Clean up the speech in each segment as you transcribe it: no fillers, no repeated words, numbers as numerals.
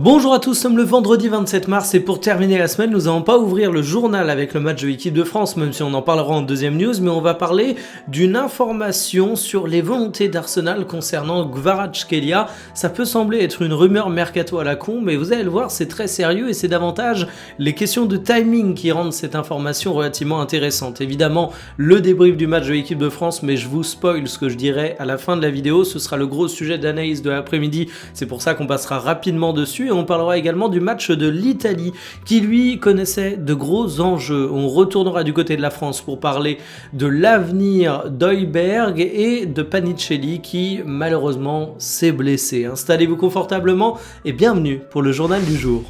Bonjour à tous, nous sommes le vendredi 27 mars et pour terminer la semaine, nous n'allons pas ouvrir le journal avec le match de l'équipe de France, même si on en parlera en deuxième news, mais on va parler d'une information sur les volontés d'Arsenal concernant Kvaratskhelia. Ça peut sembler être une rumeur mercato à la con, mais vous allez le voir, c'est très sérieux et c'est davantage les questions de timing qui rendent cette information relativement intéressante. Évidemment, le débrief du match de l'équipe de France, mais je vous spoil ce que je dirai à la fin de la vidéo, ce sera le gros sujet d'analyse de l'après-midi, c'est pour ça qu'on passera rapidement dessus. Et on parlera également du match de l'Italie qui lui connaissait de gros enjeux. On retournera du côté de la France pour parler de l'avenir d'Højbjerg et de Panicelli qui malheureusement s'est blessé. Installez-vous confortablement et bienvenue pour le journal du jour.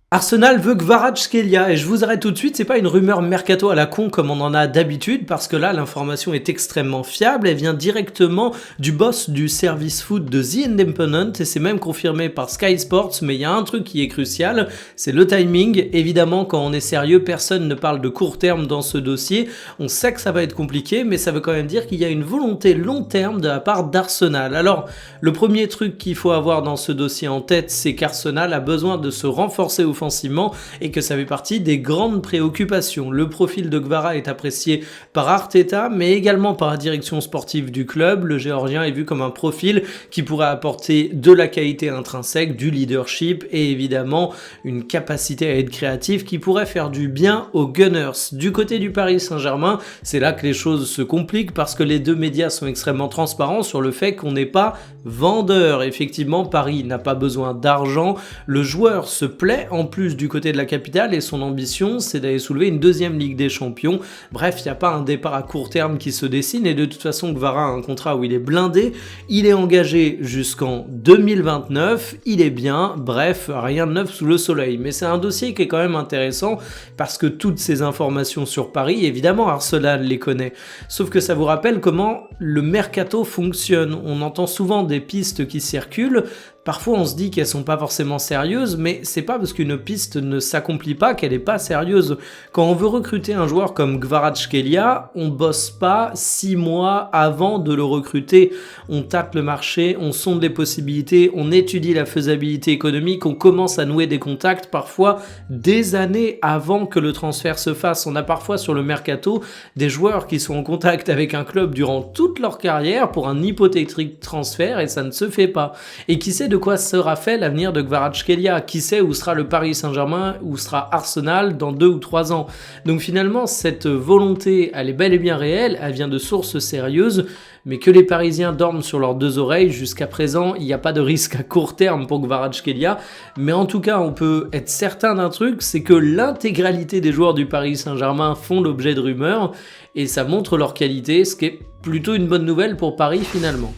Arsenal veut Kvaratskhelia et je vous arrête tout de suite, c'est pas une rumeur mercato à la con comme on en a d'habitude parce que là l'information est extrêmement fiable, elle vient directement du boss du service foot de The Independent et c'est même confirmé par Sky Sports, mais il y a un truc qui est crucial, c'est le timing. Évidemment quand on est sérieux, personne ne parle de court terme dans ce dossier, on sait que ça va être compliqué mais ça veut quand même dire qu'il y a une volonté long terme de la part d'Arsenal. Alors le premier truc qu'il faut avoir dans ce dossier en tête, c'est qu'Arsenal a besoin de se renforcer offensivement et que ça fait partie des grandes préoccupations. Le profil de Kvara est apprécié par Arteta mais également par la direction sportive du club. Le Géorgien est vu comme un profil qui pourrait apporter de la qualité intrinsèque, du leadership et évidemment une capacité à être créatif qui pourrait faire du bien aux Gunners. Du côté du Paris Saint-Germain, c'est là que les choses se compliquent parce que les deux médias sont extrêmement transparents sur le fait qu'on n'est pas vendeur. Effectivement, Paris n'a pas besoin d'argent, le joueur se plaît en plus du côté de la capitale et son ambition c'est d'aller soulever une deuxième Ligue des Champions. Bref, il n'y a pas un départ à court terme qui se dessine et de toute façon Kvara a un contrat où il est blindé, il est engagé jusqu'en 2029, il est bien, bref, rien de neuf sous le soleil. Mais c'est un dossier qui est quand même intéressant parce que toutes ces informations sur Paris, évidemment Arsenal les connaît, sauf que ça vous rappelle comment le mercato fonctionne. On entend souvent des pistes qui circulent. Parfois on se dit qu'elles sont pas forcément sérieuses, mais c'est pas parce qu'une piste ne s'accomplit pas qu'elle est pas sérieuse. Quand on veut recruter un joueur comme Kvaratskhelia, on bosse pas 6 mois avant de le recruter. On tâte le marché, on sonde les possibilités, on étudie la faisabilité économique, on commence à nouer des contacts parfois des années avant que le transfert se fasse. On a parfois sur le mercato des joueurs qui sont en contact avec un club durant toute leur carrière pour un hypothétique transfert et ça ne se fait pas. Et qui sait de quoi sera fait l'avenir de Kvaratskhelia? Qui sait où sera le Paris Saint-Germain, où sera Arsenal dans 2 ou 3 ans? Donc finalement, cette volonté, elle est bel et bien réelle, elle vient de sources sérieuses, mais que les Parisiens dorment sur leurs 2 oreilles, jusqu'à présent, il n'y a pas de risque à court terme pour Kvaratskhelia, mais en tout cas, on peut être certain d'un truc, c'est que l'intégralité des joueurs du Paris Saint-Germain font l'objet de rumeurs, et ça montre leur qualité, ce qui est plutôt une bonne nouvelle pour Paris finalement.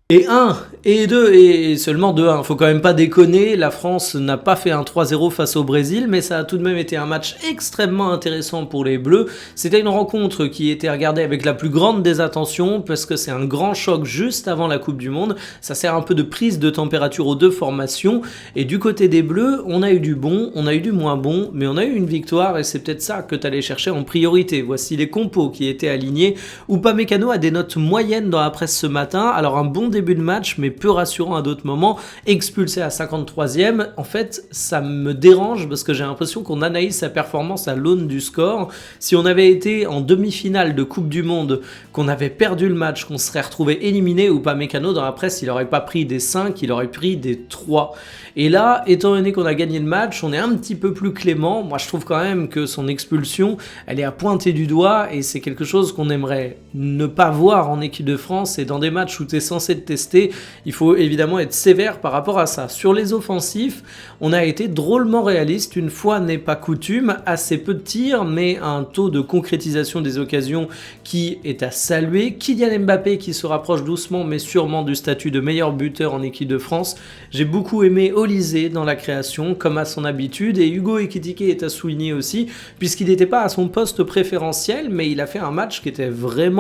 Et 1, et 2, et seulement 2-1, faut quand même pas déconner, la France n'a pas fait un 3-0 face au Brésil, mais ça a tout de même été un match extrêmement intéressant pour les Bleus. C'était une rencontre qui était regardée avec la plus grande des attentions, parce que c'est un grand choc juste avant la Coupe du Monde, ça sert un peu de prise de température aux deux formations, et du côté des Bleus, on a eu du bon, on a eu du moins bon, mais on a eu une victoire, et c'est peut-être ça que tu allais chercher en priorité. Voici les compos qui étaient alignés. Upamecano a des notes moyennes dans la presse ce matin, alors un bon début de match mais peu rassurant à d'autres moments, expulsé à 53e. En fait ça me dérange parce que j'ai l'impression qu'on analyse sa performance à l'aune du score. Si on avait été en demi-finale de Coupe du Monde, qu'on avait perdu le match, qu'on serait retrouvé éliminé, ou pas Mécano dans la presse il aurait pas pris des 5, il aurait pris des 3. Et là, étant donné qu'on a gagné le match, on est un petit peu plus clément. Moi je trouve quand même que son expulsion elle est à pointer du doigt et c'est quelque chose qu'on aimerait ne pas voir en équipe de France, et dans des matchs où tu es censé te tester, il faut évidemment être sévère par rapport à ça. Sur les offensifs, on a été drôlement réaliste, une fois n'est pas coutume, assez peu de tirs, mais un taux de concrétisation des occasions qui est à saluer. Kylian Mbappé qui se rapproche doucement mais sûrement du statut de meilleur buteur en équipe de France. J'ai beaucoup aimé Olysée dans la création, comme à son habitude, et Hugo Ekitike est à souligner aussi, puisqu'il n'était pas à son poste préférentiel, mais il a fait un match qui était vraiment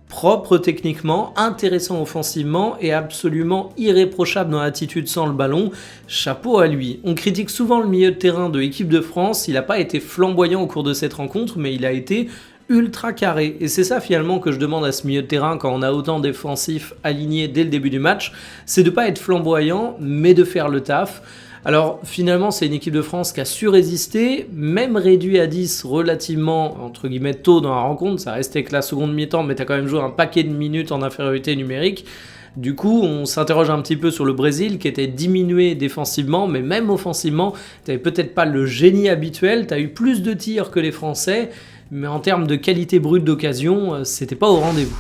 propre techniquement, intéressant offensivement et absolument irréprochable dans l'attitude sans le ballon. Chapeau à lui. On critique souvent le milieu de terrain de l'équipe de France, il n'a pas été flamboyant au cours de cette rencontre, mais il a été ultra carré. Et c'est ça finalement que je demande à ce milieu de terrain quand on a autant défensifs alignés dès le début du match, c'est de ne pas être flamboyant, mais de faire le taf. Alors finalement c'est une équipe de France qui a su résister, même réduit à 10 relativement entre guillemets tôt dans la rencontre, ça restait que la seconde mi-temps mais t'as quand même joué un paquet de minutes en infériorité numérique. Du coup, on s'interroge un petit peu sur le Brésil qui était diminué défensivement, mais même offensivement, t'avais peut-être pas le génie habituel, t'as eu plus de tirs que les Français, mais en termes de qualité brute d'occasion, c'était pas au rendez-vous.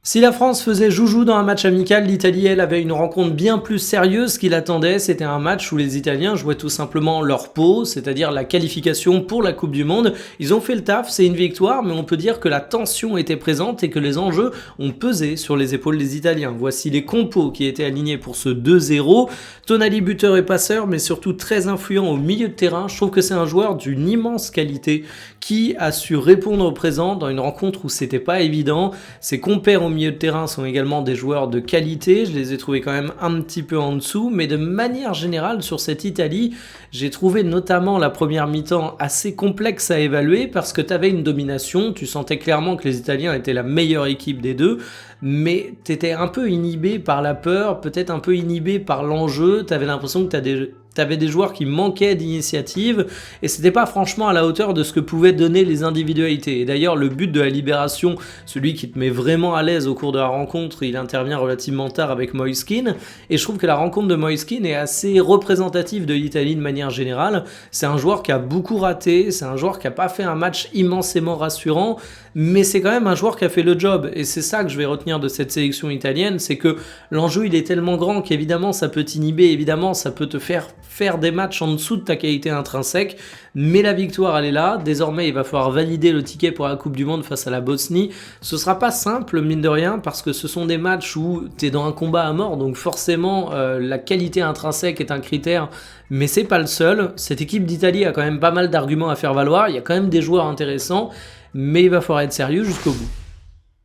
Si la France faisait joujou dans un match amical, l'Italie, elle, avait une rencontre bien plus sérieuse qui l'attendait. C'était un match où les Italiens jouaient tout simplement leur peau, c'est-à-dire la qualification pour la Coupe du Monde. Ils ont fait le taf, c'est une victoire, mais on peut dire que la tension était présente et que les enjeux ont pesé sur les épaules des Italiens. Voici les compos qui étaient alignés pour ce 2-0. Tonali, buteur et passeur, mais surtout très influent au milieu de terrain. Je trouve que c'est un joueur d'une immense qualité qui a su répondre au présent dans une rencontre où c'était pas évident. Ses compères au milieu de terrain sont également des joueurs de qualité, je les ai trouvés quand même un petit peu en dessous, mais de manière générale sur cette Italie, j'ai trouvé notamment la première mi-temps assez complexe à évaluer parce que tu avais une domination, tu sentais clairement que les Italiens étaient la meilleure équipe des deux, mais tu étais un peu inhibé par la peur, peut-être un peu inhibé par l'enjeu, tu avais l'impression que t'avais des joueurs qui manquaient d'initiative et c'était pas franchement à la hauteur de ce que pouvaient donner les individualités. Et d'ailleurs, le but de la libération, celui qui te met vraiment à l'aise au cours de la rencontre, il intervient relativement tard avec Moiskin. Et je trouve que la rencontre de Moiskin est assez représentative de l'Italie de manière générale. C'est un joueur qui a beaucoup raté, c'est un joueur qui a pas fait un match immensément rassurant, mais c'est quand même un joueur qui a fait le job. Et c'est ça que je vais retenir de cette sélection italienne, c'est que l'enjeu il est tellement grand qu'évidemment ça peut t'inhiber, évidemment ça peut te faire des matchs en dessous de ta qualité intrinsèque, mais la victoire elle est là. Désormais il va falloir valider le ticket pour la Coupe du Monde face à la Bosnie. Ce sera pas simple mine de rien parce que ce sont des matchs où tu es dans un combat à mort, donc forcément la qualité intrinsèque est un critère, mais c'est pas le seul. Cette équipe d'Italie a quand même pas mal d'arguments à faire valoir, il y a quand même des joueurs intéressants, mais il va falloir être sérieux jusqu'au bout.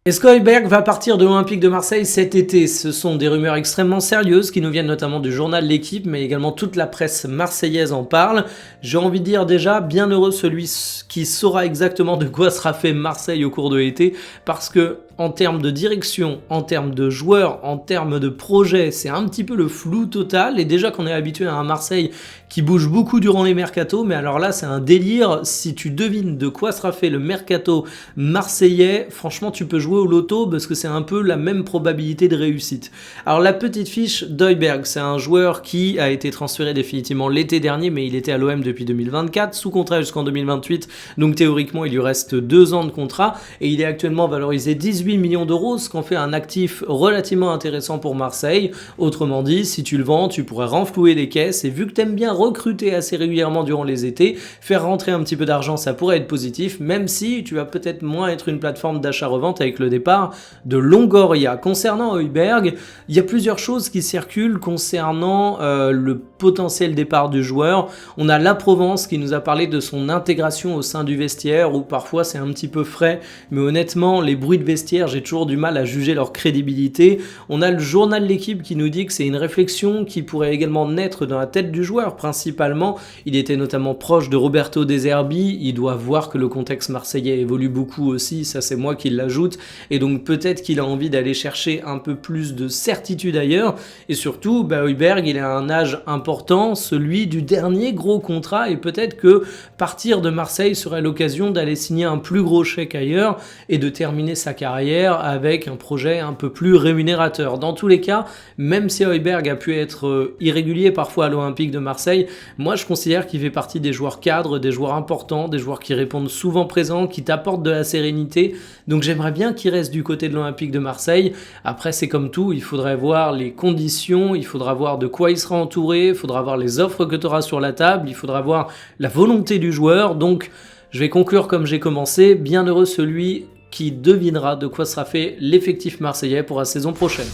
Est-ce qu'Højbjerg va partir de l'Olympique de Marseille cet été? Ce sont des rumeurs extrêmement sérieuses qui nous viennent notamment du journal L'Équipe, mais également toute la presse marseillaise en parle. J'ai envie de dire déjà, bien heureux celui qui saura exactement de quoi sera fait Marseille au cours de l'été, parce que en termes de direction, en termes de joueurs, en termes de projet, c'est un petit peu le flou total. Et déjà qu'on est habitué à un Marseille qui bouge beaucoup durant les mercatos, mais alors là c'est un délire. Si tu devines de quoi sera fait le mercato marseillais, franchement tu peux jouer au loto parce que c'est un peu la même probabilité de réussite. Alors la petite fiche d'Højbjerg, c'est un joueur qui a été transféré définitivement l'été dernier, mais il était à l'OM depuis 2024, sous contrat jusqu'en 2028, donc théoriquement il lui reste 2 ans de contrat, et il est actuellement valorisé 18 millions d'euros, ce qu'en fait un actif relativement intéressant pour Marseille. Autrement dit, si tu le vends, tu pourrais renflouer les caisses, et vu que tu aimes bien recruter assez régulièrement durant les étés, faire rentrer un petit peu d'argent, ça pourrait être positif, même si tu vas peut-être moins être une plateforme d'achat-revente avec le départ de Longoria. Concernant Højbjerg, il y a plusieurs choses qui circulent concernant le potentiel départ du joueur. On a La Provence qui nous a parlé de son intégration au sein du vestiaire, où parfois c'est un petit peu frais, mais honnêtement, les bruits de vestiaire, j'ai toujours du mal à juger leur crédibilité. On a le journal L'Équipe qui nous dit que c'est une réflexion qui pourrait également naître dans la tête du joueur, principalement. Il était notamment proche de Roberto De Zerbi, il doit voir que le contexte marseillais évolue beaucoup aussi, ça c'est moi qui l'ajoute, et donc peut-être qu'il a envie d'aller chercher un peu plus de certitude ailleurs, et surtout, Højbjerg, il a un âge important, celui du dernier gros contrat, et peut-être que partir de Marseille serait l'occasion d'aller signer un plus gros chèque ailleurs, et de terminer sa carrière avec un projet un peu plus rémunérateur. Dans tous les cas, même si Højbjerg a pu être irrégulier parfois à l'Olympique de Marseille, moi je considère qu'il fait partie des joueurs cadres, des joueurs importants, des joueurs qui répondent souvent présents, qui t'apportent de la sérénité. Donc j'aimerais bien qu'il reste du côté de l'Olympique de Marseille. Après c'est comme tout, il faudrait voir les conditions, il faudra voir de quoi il sera entouré, il faudra voir les offres que tu auras sur la table, il faudra voir la volonté du joueur. Donc je vais conclure comme j'ai commencé, bien heureux celui qui devinera de quoi sera fait l'effectif marseillais pour la saison prochaine.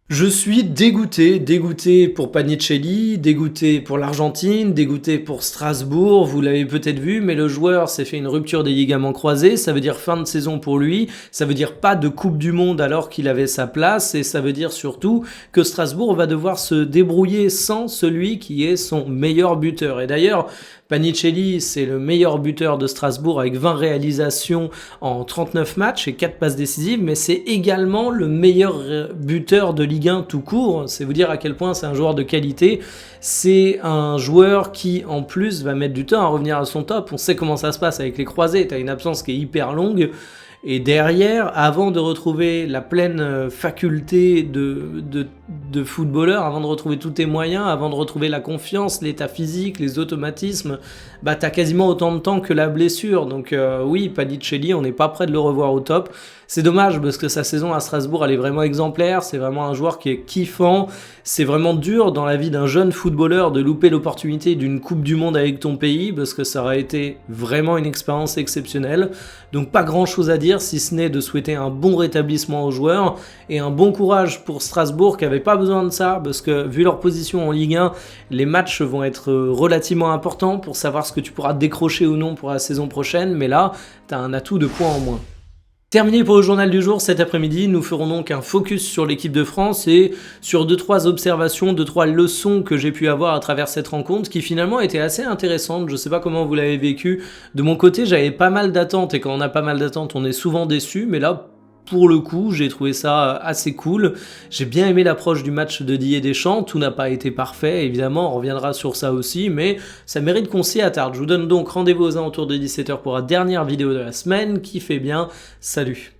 Je suis dégoûté pour Panicelli, dégoûté pour l'Argentine, dégoûté pour Strasbourg, vous l'avez peut-être vu, mais le joueur s'est fait une rupture des ligaments croisés, ça veut dire fin de saison pour lui, ça veut dire pas de Coupe du Monde alors qu'il avait sa place, et ça veut dire surtout que Strasbourg va devoir se débrouiller sans celui qui est son meilleur buteur. Et d'ailleurs, Panicelli, c'est le meilleur buteur de Strasbourg avec 20 réalisations en 39 matchs et 4 passes décisives, mais c'est également le meilleur buteur de Ligue Ligue 1 tout court. C'est vous dire à quel point c'est un joueur de qualité. C'est un joueur qui, en plus, va mettre du temps à revenir à son top. On sait comment ça se passe avec les croisés. Tu as une absence qui est hyper longue. Et derrière, avant de retrouver la pleine faculté de footballeur, avant de retrouver tous tes moyens, avant de retrouver la confiance, l'état physique, les automatismes, bah t'as quasiment autant de temps que la blessure. Donc oui, Panicelli, on n'est pas prêt de le revoir au top. C'est dommage parce que sa saison à Strasbourg, elle est vraiment exemplaire. C'est vraiment un joueur qui est kiffant. C'est vraiment dur dans la vie d'un jeune footballeur de louper l'opportunité d'une Coupe du Monde avec ton pays parce que ça aurait été vraiment une expérience exceptionnelle. Donc pas grand chose à dire si ce n'est de souhaiter un bon rétablissement aux joueurs et un bon courage pour Strasbourg qui n'avait pas besoin de ça parce que vu leur position en Ligue 1, les matchs vont être relativement importants pour savoir ce que tu pourras décrocher ou non pour la saison prochaine. Mais là, tu as un atout de points en moins. Terminé pour le journal du jour, cet après-midi, nous ferons donc un focus sur l'équipe de France et sur 2-3 observations, 2-3 leçons que j'ai pu avoir à travers cette rencontre qui finalement étaient assez intéressantes. Je sais pas comment vous l'avez vécu. De mon côté, j'avais pas mal d'attentes et quand on a pas mal d'attentes, on est souvent déçu, mais là, pour le coup, j'ai trouvé ça assez cool. J'ai bien aimé l'approche du match de Didier Deschamps. Tout n'a pas été parfait, évidemment, on reviendra sur ça aussi, mais ça mérite qu'on s'y attarde. Je vous donne donc rendez-vous aux alentours de 17h pour la dernière vidéo de la semaine. Kiffez bien, salut!